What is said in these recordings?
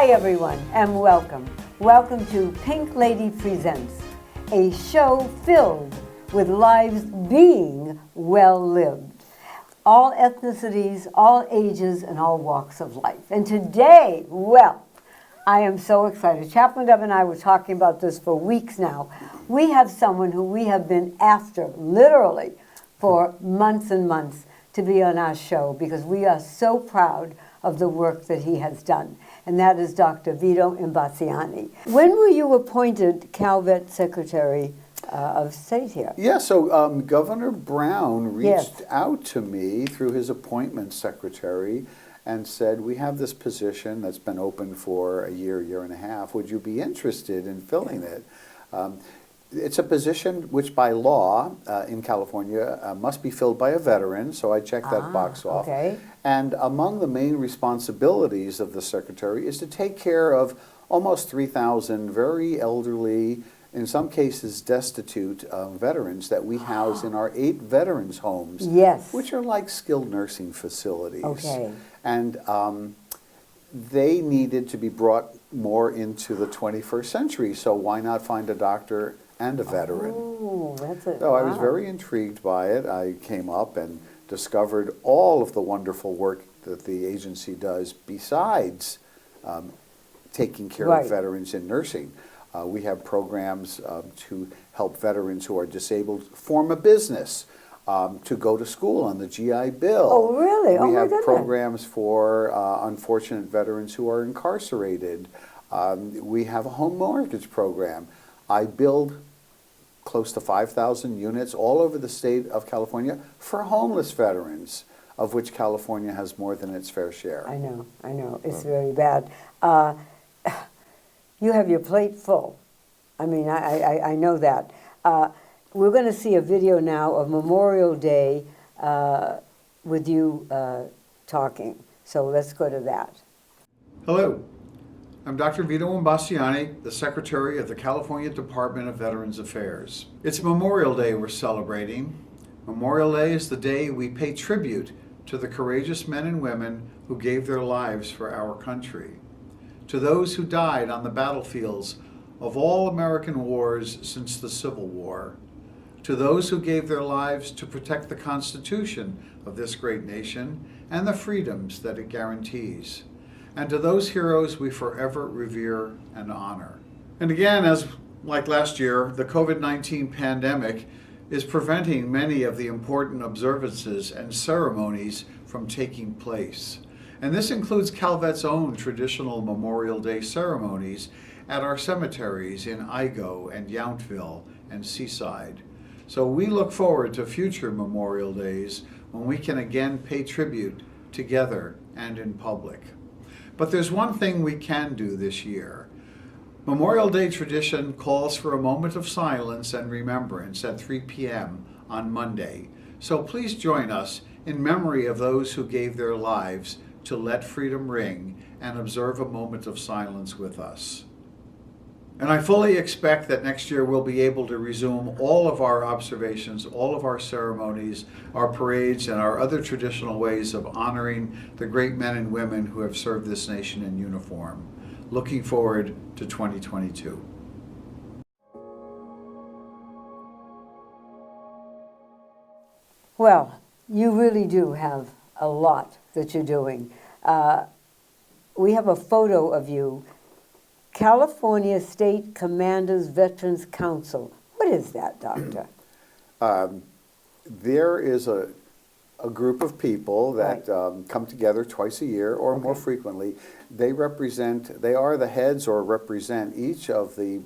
Hi everyone and welcome. Welcome to Pink Lady Presents, a show filled with lives being well lived. All ethnicities, all ages, and all walks of life. And today, well, I am so excited. Chaplain Deb and I were talking about this for weeks now. We have someone who we have been after, literally, for months and months to be on our show because we are so proud of the work that he has done. And that is Dr. Vito Imbasciani. When were you appointed CALVET Secretary of State here? Yeah, so Governor Brown reached out to me through his appointment secretary and said, we have this position that's been open for a year and a half. Would you be interested in filling it? It's a position which by law in California must be filled by a veteran, so I checked that box off. Okay. And among the main responsibilities of the secretary is to take care of almost 3,000 very elderly, in some cases destitute veterans that we house in our 8 veterans homes, which are like skilled nursing facilities. Okay. And they needed to be brought more into the 21st century, so why not find a doctor and a veteran? Oh, that's it. So I was very intrigued by it. I came up and discovered all of the wonderful work that the agency does besides taking care of veterans in nursing. We have programs to help veterans who are disabled form a business, to go to school on the GI Bill. Oh, really? We have programs for unfortunate veterans who are incarcerated. We have a home mortgage program. I build close to 5,000 units all over the state of California for homeless veterans, of which California has more than its fair share. I know. It's very bad. You have your plate full. I mean, I know that. We're going to see a video now of Memorial Day with you talking. So let's go to that. Hello, I'm Dr. Vito Imbasciani, the Secretary of the California Department of Veterans Affairs. It's Memorial Day we're celebrating. Memorial Day is the day we pay tribute to the courageous men and women who gave their lives for our country, to those who died on the battlefields of all American wars since the Civil War, to those who gave their lives to protect the Constitution of this great nation and the freedoms that it guarantees, and to those heroes we forever revere and honor. And again, as like last year, the COVID-19 pandemic is preventing many of the important observances and ceremonies from taking place. And this includes CALVET's own traditional Memorial Day ceremonies at our cemeteries in Igo and Yountville and Seaside. So we look forward to future Memorial Days when we can again pay tribute together and in public. But there's one thing we can do this year. Memorial Day tradition calls for a moment of silence and remembrance at 3 p.m. on Monday. So please join us in memory of those who gave their lives to let freedom ring and observe a moment of silence with us. And I fully expect that next year we'll be able to resume all of our observations, all of our ceremonies, our parades, and our other traditional ways of honoring the great men and women who have served this nation in uniform. Looking forward to 2022. Well, you really do have a lot that you're doing. We have a photo of you. California State Commanders Veterans Council. What is that, Doctor? There is a group of people that come together twice a year or more frequently. They are the heads or represent each of the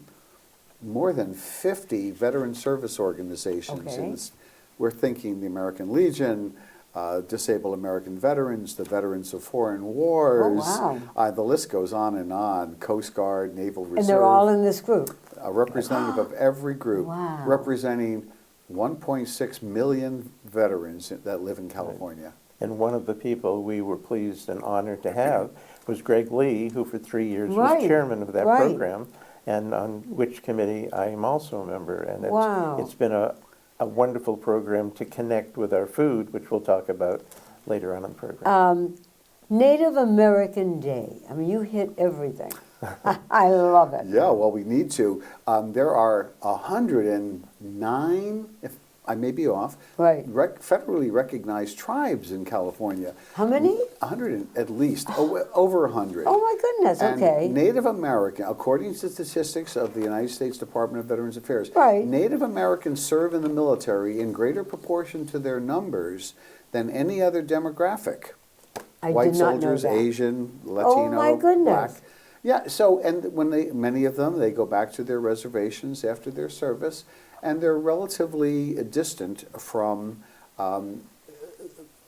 more than 50 veteran service organizations. We're thinking the American Legion, Disabled American Veterans, the Veterans of Foreign Wars. Oh, wow. The list goes on and on. Coast Guard, Naval Reserve. And they're all in this group? A representative of every group, Wow. representing 1.6 million veterans that live in California. And one of the people we were pleased and honored to have was Greg Lee, who for 3 years was chairman of that program, and on which committee I am also a member. And it's been a wonderful program to connect with our food, which we'll talk about later on in the program. Native American Day. I mean, you hit everything. I love it. Yeah, well, we need to. There are 109, if I may be off, right. Federally recognized tribes in California. How many? 100 at least, over 100. Oh my goodness, and okay. Native American, according to statistics of the United States Department of Veterans Affairs, right. Native Americans serve in the military in greater proportion to their numbers than any other demographic. White soldiers, Asian, Latino, oh my goodness. Black. Yeah, so, and when many of them, they go back to their reservations after their service, and they're relatively distant from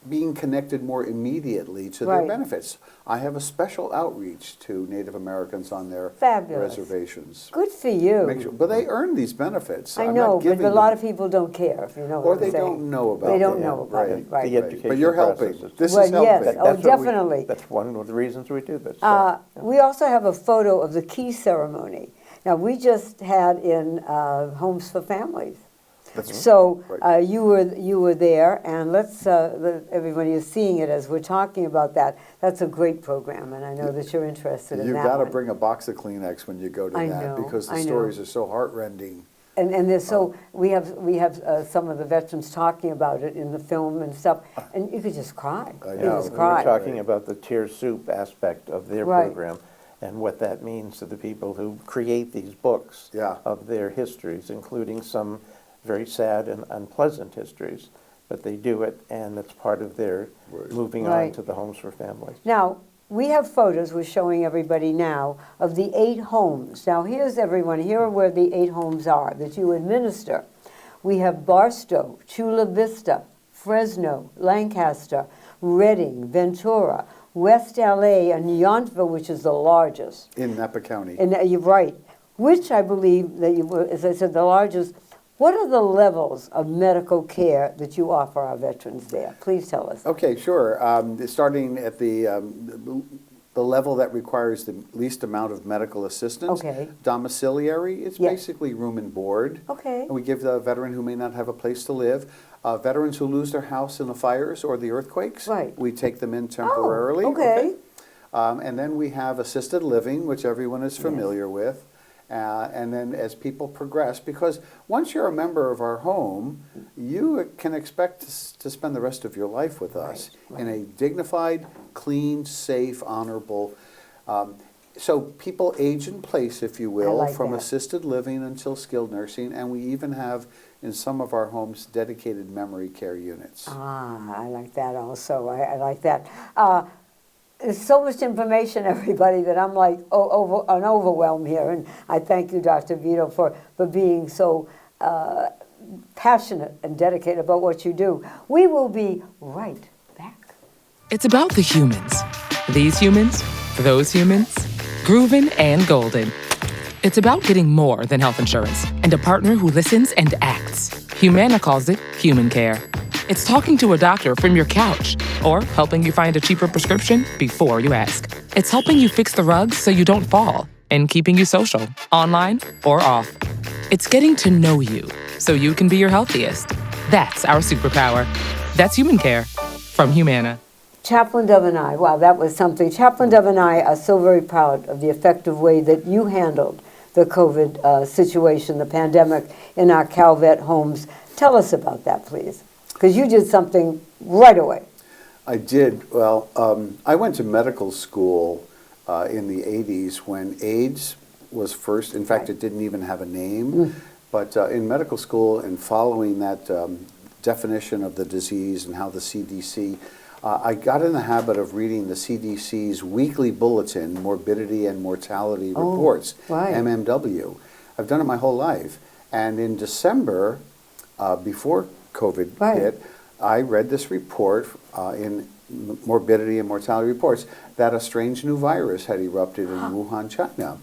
being connected more immediately to their benefits. I have a special outreach to Native Americans on their reservations. Good for you. But they earn these benefits. I know, but a lot of people don't care, if you know what I'm saying. Or they don't know about it. They don't know about it, right. The education But you're helping. This is helping. Yes, definitely. That's one of the reasons we do this. We also have a photo of the key ceremony. Now, we just had in Homes for Families. So you were there, and everybody is seeing it as we're talking about that. That's a great program, and I know that you're interested in that. You've got to bring a box of Kleenex when you go to that, because the stories are so heartrending. And there's we have some of the veterans talking about it in the film and stuff, and you could just cry. I You know. just cry. We're talking about the Tear Soup aspect of their program, and what that means to the people who create these books of their histories, including some very sad and unpleasant histories, but they do it, and it's part of their moving on to the Homes for Families. Now, we have photos we're showing everybody now of the 8 homes. Now, here's everyone. Here are where the 8 homes are that you administer. We have Barstow, Chula Vista, Fresno, Lancaster, Redding, Ventura, West LA, and Yountville, which is the largest. In Napa County. And you're right. Which I believe that as I said, the largest. What are the levels of medical care that you offer our veterans there? Please tell us. Okay, sure. Starting at the level that requires the least amount of medical assistance. Domiciliary, it's basically room and board. And we give the veteran who may not have a place to live. Veterans who lose their house in the fires or the earthquakes, we take them in temporarily. And then we have assisted living, which everyone is familiar with. And then as people progress, because once you're a member of our home, you can expect to spend the rest of your life with us in a dignified, clean, safe, honorable. So people age in place, if you will, from assisted living until skilled nursing, and we even have in some of our homes dedicated memory care units. I like that also. I like that. There's so much information, everybody, that I'm like overwhelmed here. And I thank you, Dr. Vito, for being so passionate and dedicated about what you do. We will be right back. It's about the humans. These humans, those humans, Groovin and Golden. It's about getting more than health insurance and a partner who listens and acts. Humana calls it human care. It's talking to a doctor from your couch or helping you find a cheaper prescription before you ask. It's helping you fix the rugs so you don't fall and keeping you social, online or off. It's getting to know you so you can be your healthiest. That's our superpower. That's human care from Humana. Chaplain Dove and I, wow, that was something. Chaplain Dove and I are so very proud of the effective way that you handled the COVID situation, the pandemic in our CALVET homes. Tell us about that, please. Because you did something right away. I did. Well, I went to medical school in the 80s when AIDS was first. In fact, it didn't even have a name. But in medical school and following that definition of the disease and how the CDC, I got in the habit of reading the CDC's weekly bulletin, Morbidity and Mortality Reports, MMW. I've done it my whole life. And in December, before COVID hit, I read this report in Morbidity and Mortality Reports that a strange new virus had erupted in Wuhan, China.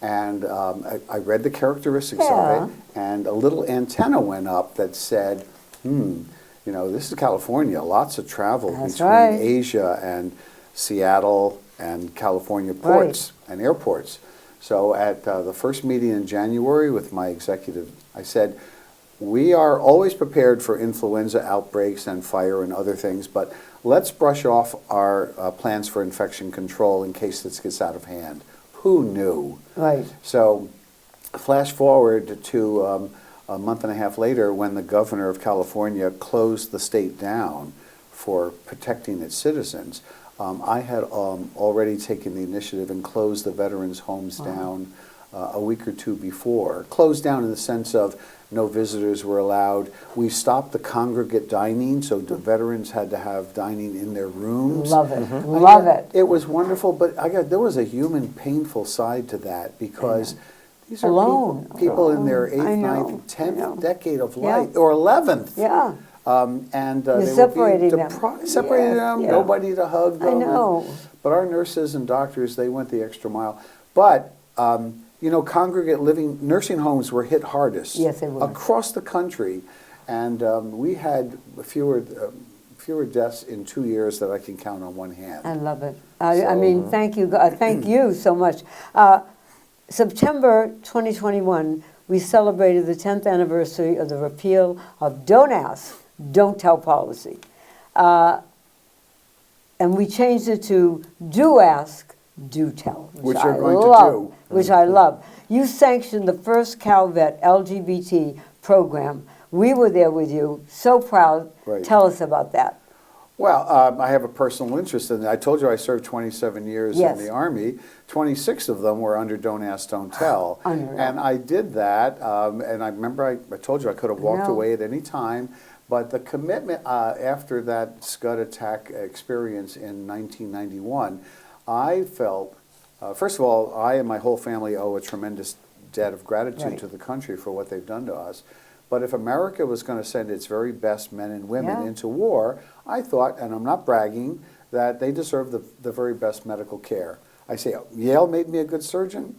And I read the characteristics of it, and a little antenna went up that said, you know, this is California, lots of travel between Asia and Seattle and California ports and airports. So at the first meeting in January with my executive, I said, we are always prepared for influenza outbreaks and fire and other things, but let's brush off our plans for infection control in case this gets out of hand. Who knew? Right. So flash forward to a month and a half later when the governor of California closed the state down for protecting its citizens. I had already taken the initiative and closed the veterans' homes down a week or two before. Closed down in the sense of no visitors were allowed. We stopped the congregate dining, so the veterans had to have dining in their rooms. Love it. Love it. It was wonderful, but there was a human painful side to that because these are people in their 8th, 9th, 10th decade of life, or 11th. Yeah. And You're they separating were them. separating them, nobody to hug them. I know. But our nurses and doctors, they went the extra mile. But, congregate living, nursing homes were hit hardest. Yes, they were. Across the country. And we had fewer deaths in 2 years that I can count on one hand. I love it. I mean, thank you. Thank you so much. September 2021, we celebrated the 10th anniversary of the repeal of Don't Ask, Don't Tell policy. And we changed it to Do Ask, Do Tell. Which you're going to do. Which I love. You sanctioned the first CALVET LGBT program. We were there with you. So proud. Right. Tell us about that. Well, I have a personal interest in it. I told you I served 27 years in the Army. 26 of them were under Don't Ask, Don't Tell. And I did that, and I remember I told you I could have walked away at any time, but the commitment after that Scud attack experience in 1991, I felt, first of all, I and my whole family owe a tremendous debt of gratitude to the country for what they've done to us. But if America was going to send its very best men and women into war, I thought, and I'm not bragging, that they deserve the very best medical care. I say, Yale made me a good surgeon.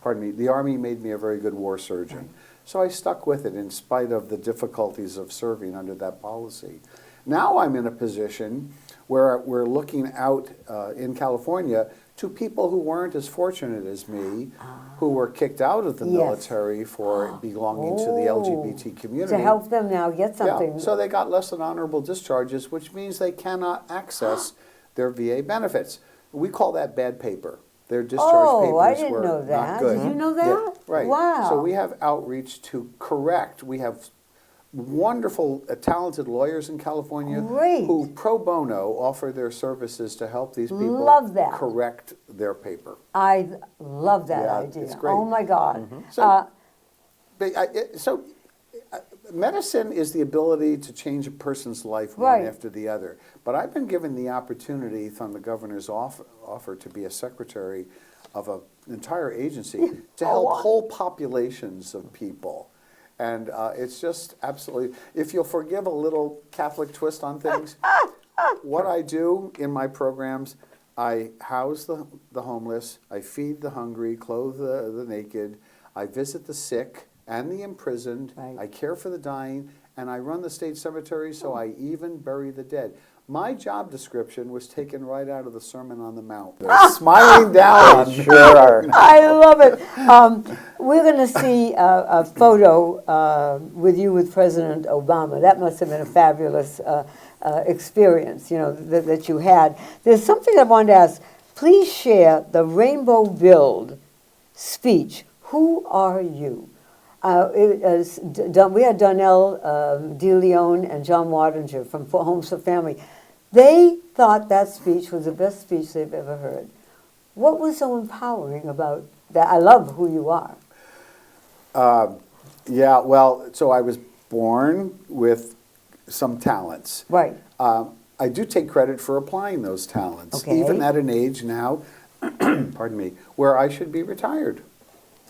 Pardon me. The Army made me a very good war surgeon. So I stuck with it in spite of the difficulties of serving under that policy. Now I'm in a position where we're looking out in California to people who weren't as fortunate as me, who were kicked out of the military for belonging to the LGBT community. To help them now get something. Yeah, so they got less than honorable discharges, which means they cannot access their VA benefits. We call that bad paper. Their discharge papers I didn't were know that. not good. Did you know that? Yeah, right. Wow. So we have outreach to correct. We have wonderful, talented lawyers in California who pro bono offer their services to help these people correct their paper. I love that idea. It's great. Oh my God. So medicine is the ability to change a person's life one after the other. But I've been given the opportunity from the governor's offer to be a secretary of an entire agency to help whole populations of people. And it's just absolutely, if you'll forgive a little Catholic twist on things, what I do in my programs, I house the homeless, I feed the hungry, clothe the naked, I visit the sick and the imprisoned, I care for the dying, and I run the state cemetery, so I even bury the dead. My job description was taken right out of the Sermon on the Mount. They're smiling down on me. Sure are. I love it. We're going to see a photo with you with President Obama. That must have been a fabulous experience, that you had. There's something I wanted to ask. Please share the Rainbow Build speech. Who are you? We had Donnell DeLeon and John Wattinger from Homes for Family. They thought that speech was the best speech they've ever heard. What was so empowering about that? I love who you are. So I was born with some talents. Right. I do take credit for applying those talents, even at an age now, pardon me, where I should be retired.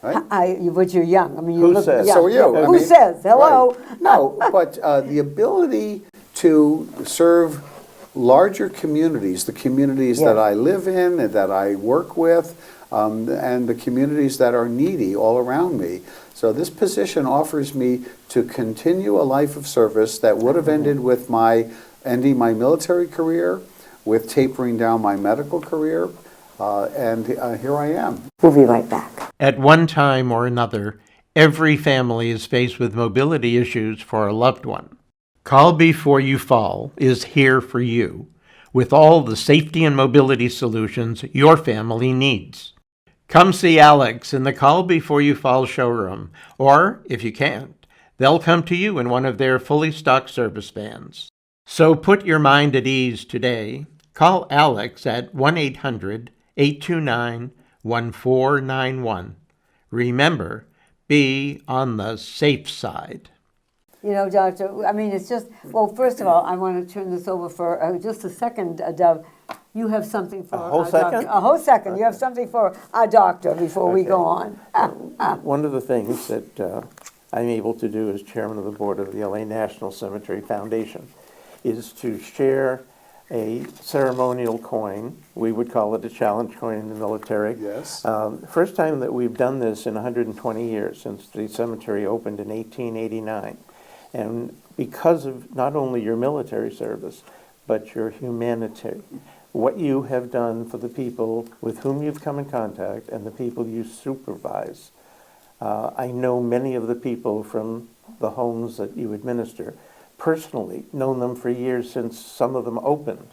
Right? But you're young. I mean, Who says? So are you. Who says? Hello. Right. No, but the ability to serve larger communities, the communities that I live in and that I work with, and the communities that are needy all around me. So this position offers me to continue a life of service that would have ended with ending my military career, with tapering down my medical career, and here I am. We'll be right back. At one time or another, Every family is faced with mobility issues for a loved one. Call Before You Fall is here for you with all the safety and mobility solutions your family needs. Come see Alex in the Call Before You Fall showroom, or if you can't, they'll come to you in one of their fully stocked service vans. So put your mind at ease today. Call Alex at 1-800-829-1491. Remember, be on the safe side. You know, Doctor, I mean, it's just, well, first of all, I want to turn this over for just a second, Dove. You have something for A whole our second? doctor. A whole second. You have something for our doctor before we go on. One of the things that I'm able to do as chairman of the board of the LA National Cemetery Foundation is to share a ceremonial coin. We would call it a challenge coin in the military. Yes. First time that we've done this in 120 years, since the cemetery opened in 1889. And because of not only your military service, but your humanity, what you have done for the people with whom you've come in contact and the people you supervise. I know many of the people from the homes that you administer, personally, known them for years since some of them opened.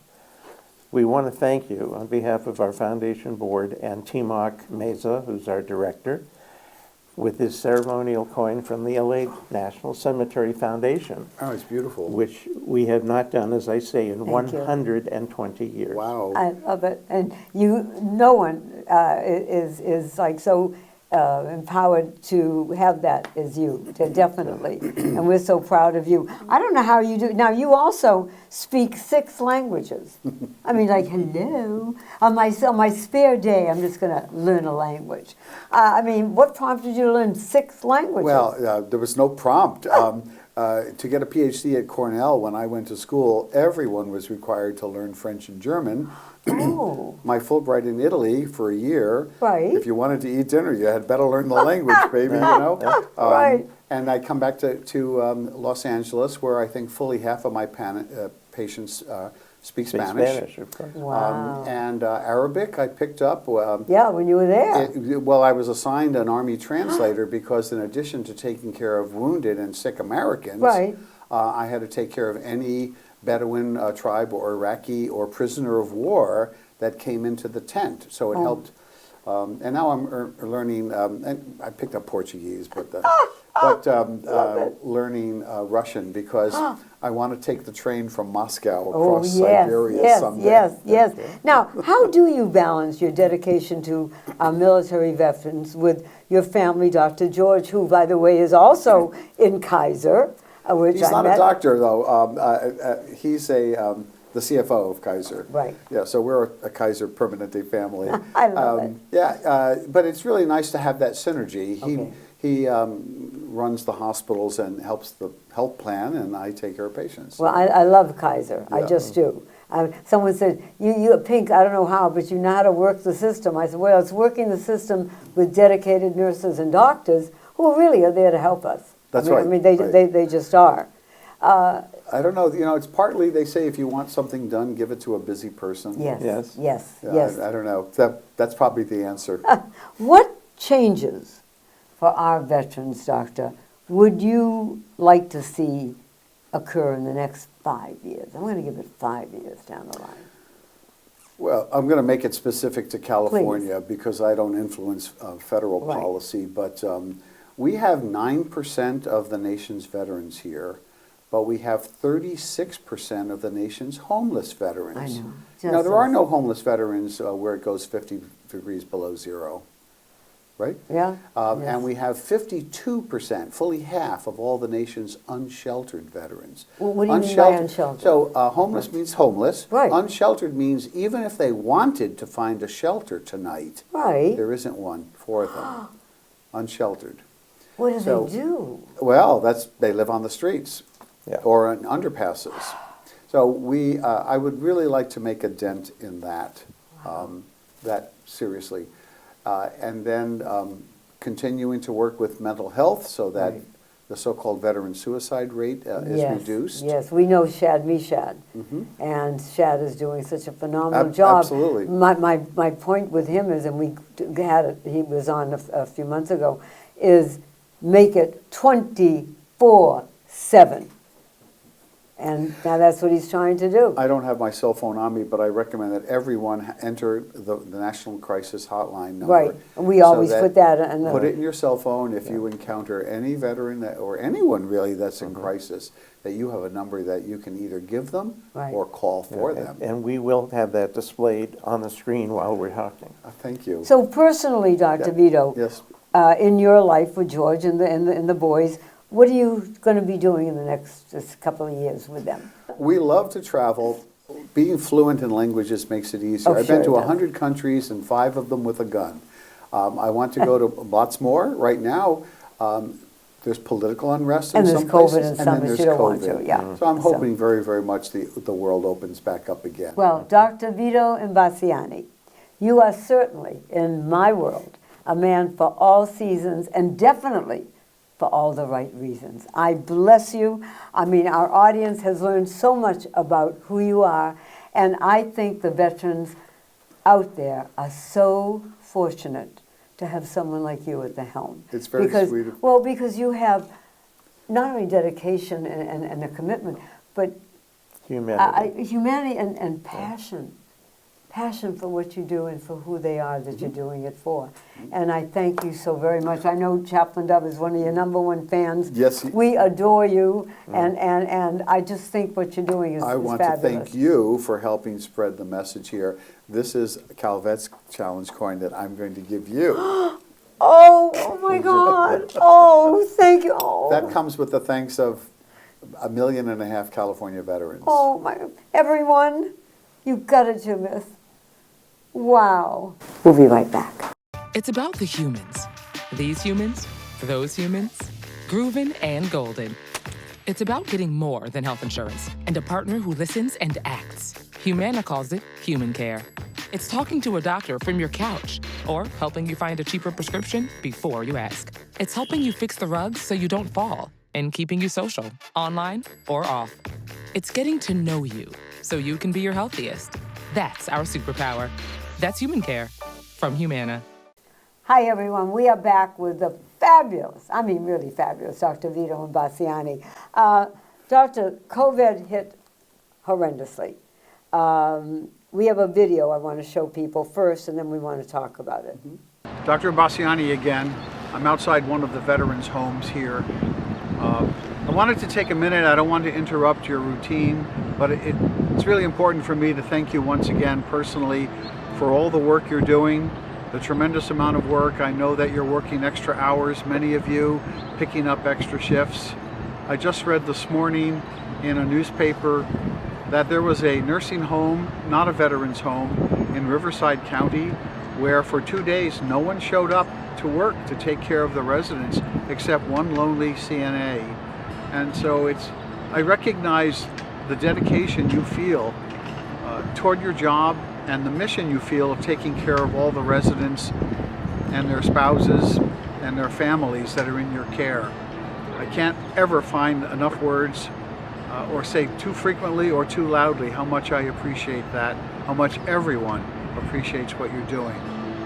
We want to thank you on behalf of our foundation board and Timok Meza, who's our director, with this ceremonial coin from the LA National Cemetery Foundation. Oh, it's beautiful. Which we have not done, as I say, in Thank you. 120 years. Wow. I love it. And no one is like so empowered to have that as you, definitely. And we're so proud of you. I don't know how you do. Now, you also speak 6 languages. I mean, like, hello. On my spare day, I'm just going to learn a language. I mean, what prompted you to learn 6 languages? Well, there was no prompt. To get a PhD at Cornell, when I went to school, everyone was required to learn French and German. Oh. My Fulbright in Italy for a year. Right. If you wanted to eat dinner, you had better learn the language, baby. You know. Right. And I come back to Los Angeles, where I think fully half of my patients speak Spanish. Of course. Wow. And Arabic I picked up. Yeah, when you were there. Well, I was assigned an Army translator because in addition to taking care of wounded and sick Americans, Right. I had to take care of any Bedouin tribe or Iraqi or prisoner of war that came into the tent. So it helped. And now I'm learning, and I picked up Portuguese, but learning Russian because I want to take the train from Moscow across Siberia someday. Yes. Now, how do you balance your dedication to our military veterans with your family, Dr. George, who, by the way, is also in Kaiser? Which He's not a doctor, though. He's the CFO of Kaiser. Right. Yeah, so we're a Kaiser Permanente family. I love it. Yeah, but it's really nice to have that synergy. Okay. He runs the hospitals and helps the health plan, and I take care of patients. Well, I love Kaiser. I Yeah. just do. Someone said, you Pink, I don't know how, but you know how to work the system. I said, well, it's working the system with dedicated nurses and doctors who really are there to help us. That's right. right. I mean, they just are. I don't know. You know, it's partly they say if you want something done, give it to a busy person. Yes. Yes. Yes. Yeah, Yes. I don't know. That's probably the answer. What changes for our veterans, Doctor, would you like to see occur in the next 5 years? I'm going to give it 5 years down the line. Well, I'm going to make it specific to California because I don't influence federal Right. policy, but we have 9% of the nation's veterans here, but we have 36% of the nation's homeless veterans. I know. Now, there are no homeless veterans where it goes 50 degrees below zero, right? Yeah. Yes. And we have 52%, fully half of all the nation's unsheltered veterans. Well, what do you mean by unsheltered? So homeless means homeless. Right. Unsheltered means even if they wanted to find a shelter tonight, Right. there isn't one for them. Unsheltered. What do So- they do? Well, they live on the streets Yeah. or in underpasses. So I would really like to make a dent in that, that seriously. And then continuing to work with mental health so that Right. the so-called veteran suicide rate is reduced. Yes, we know Shad Meshad, and Shad is doing such a phenomenal job. Absolutely. My point with him is, and he was on a few months ago, is make it 24/7. And now that's what he's trying to do. I don't have my cell phone on me, but I recommend that everyone enter the National Crisis Hotline number. Right, and we always put that in the... Put it in your cell phone if you encounter any veteran or anyone really that's in crisis, that you have a number that you can either give them or call for them. And we will have that displayed on the screen while we're talking. Thank you. So personally, Dr. Vito, yes. In your life with George and the boys, what are you going to be doing in the next couple of years with them? We love to travel. Being fluent in languages makes it easier. I've been to 100 countries and 5 of them with a gun. I want to go to lots more. Right now, there's political unrest in some places. And there's COVID in some that you don't want to, yeah. So I'm hoping very, very much the world opens back up again. Well, Dr. Vito Imbasciani, you are certainly, in my world, a man for all seasons and definitely for all the right reasons. I bless you. I mean, our audience has learned so much about who you are, and I think the veterans out there are so fortunate to have someone like you at the helm. It's very sweet. Well, because you have not only dedication and a commitment, but humanity and passion. Passion for what you do and for who they are that you're doing it for. And I thank you so very much. I know Chaplain Dove is one of your #1 fans. Yes. We adore you, and I just think what you're doing is fabulous. I want to thank you for helping spread the message here. This is CALVET's challenge coin that I'm going to give you. Oh my God. Oh, thank you. Oh. That comes with the thanks of 1.5 million California veterans. Oh, my. Everyone, you've got to do this. Wow. We'll be right back. It's about the humans. These humans, those humans, groovin' and golden. It's about getting more than health insurance and a partner who listens and acts. Humana calls it human care. It's talking to a doctor from your couch or helping you find a cheaper prescription before you ask. It's helping you fix the rugs so you don't fall and keeping you social, online or off. It's getting to know you so you can be your healthiest. That's our superpower. That's human care from Humana. Hi, everyone. We are back with the fabulous, I mean really fabulous, Dr. Vito Imbasciani. Doctor, COVID hit horrendously. We have a video I want to show people first, and then we want to talk about it. Dr. Imbasciani again. I'm outside one of the veterans' homes here. I wanted to take a minute. I don't want to interrupt your routine, but it's really important for me to thank you once again personally for all the work you're doing, the tremendous amount of work. I know that you're working extra hours, many of you, picking up extra shifts. I just read this morning in a newspaper that there was a nursing home, not a veterans home, in Riverside County, where for 2 days no one showed up to work to take care of the residents except one lonely CNA. And so I recognize the dedication you feel toward your job and the mission you feel of taking care of all the residents and their spouses and their families that are in your care. I can't ever find enough words or say too frequently or too loudly how much I appreciate that, how much everyone appreciates what you're doing.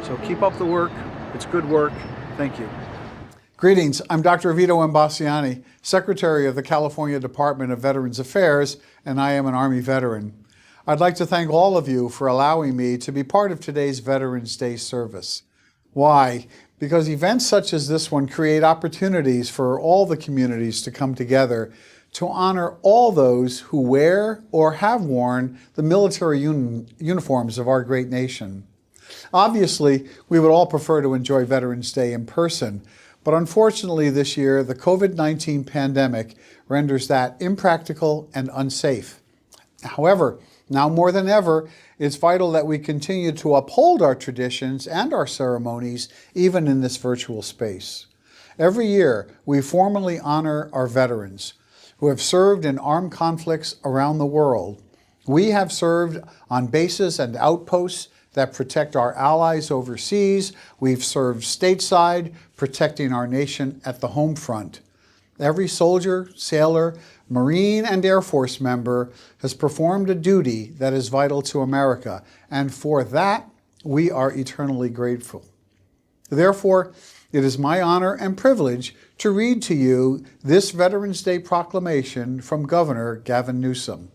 So keep up the work. It's good work. Thank you. Greetings. I'm Dr. Vito Imbasciani, Secretary of the California Department of Veterans Affairs, and I am an Army veteran. I'd like to thank all of you for allowing me to be part of today's Veterans Day service. Why? Because events such as this one create opportunities for all the communities to come together to honor all those who wear or have worn the military uniforms of our great nation. Obviously, we would all prefer to enjoy Veterans Day in person, but unfortunately this year, the COVID-19 pandemic renders that impractical and unsafe. However, now more than ever, it's vital that we continue to uphold our traditions and our ceremonies, even in this virtual space. Every year, we formally honor our veterans who have served in armed conflicts around the world. We have served on bases and outposts that protect our allies overseas. We've served stateside, protecting our nation at the home front. Every soldier, sailor, Marine, and Air Force member has performed a duty that is vital to America, and for that, we are eternally grateful. Therefore, It is my honor and privilege to read to you this Veterans Day proclamation from Governor Gavin Newsom.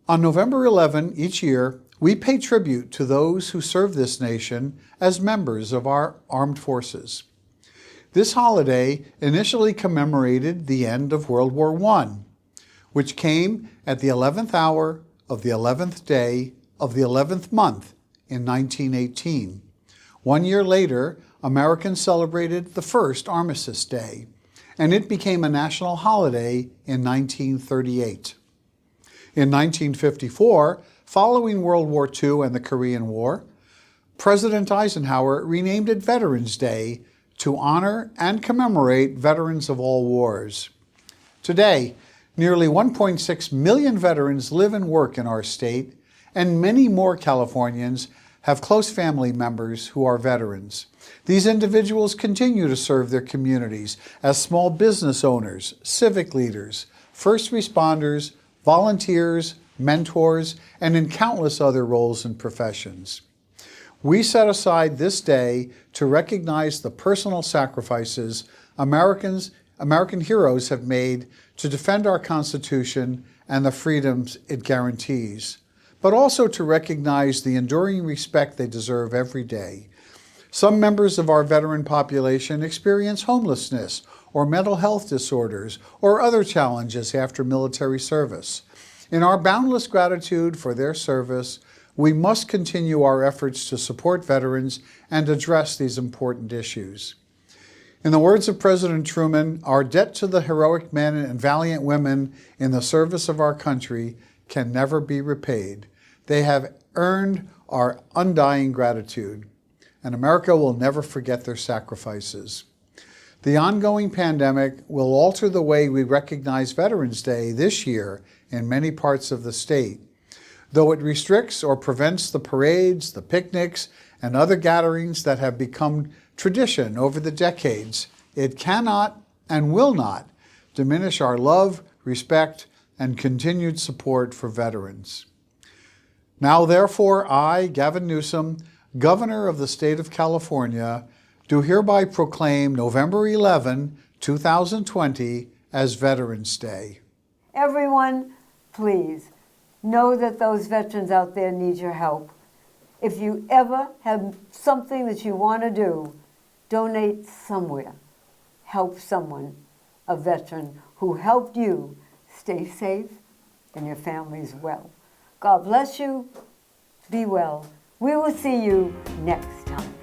On November 11 each year, we pay tribute to those who serve this nation as members of our armed forces. This holiday initially commemorated the end of World War I, which came at the 11th hour of the 11th day of the 11th month in 1918. 1 year later, Americans celebrated the first Armistice Day, and it became a national holiday in 1938. In 1954, following World War II and the Korean War, President Eisenhower renamed it Veterans Day to honor and commemorate veterans of all wars. Today, nearly 1.6 million veterans live and work in our state, and many more Californians have close family members who are veterans. These individuals continue to serve their communities as small business owners, civic leaders, first responders, volunteers, mentors, and in countless other roles and professions. We set aside this day to recognize the personal sacrifices American heroes have made to defend our Constitution and the freedoms it guarantees, but also to recognize the enduring respect they deserve every day. Some members of our veteran population experience homelessness or mental health disorders or other challenges after military service. In our boundless gratitude for their service, we must continue our efforts to support veterans and address these important issues. In the words of President Truman, our debt to the heroic men and valiant women in the service of our country can never be repaid. They have earned our undying gratitude, and America will never forget their sacrifices. The ongoing pandemic will alter the way we recognize Veterans Day this year in many parts of the state. Though it restricts or prevents the parades, the picnics, and other gatherings that have become tradition over the decades, it cannot and will not diminish our love, respect, and continued support for veterans. Now, therefore, I, Gavin Newsom, Governor of the State of California, do hereby proclaim November 11, 2020 as Veterans Day. Everyone, please know that those veterans out there need your help. If you ever have something that you want to do, donate somewhere. Help someone, a veteran who helped you stay safe and your families well. God bless you. Be well. We will see you next time.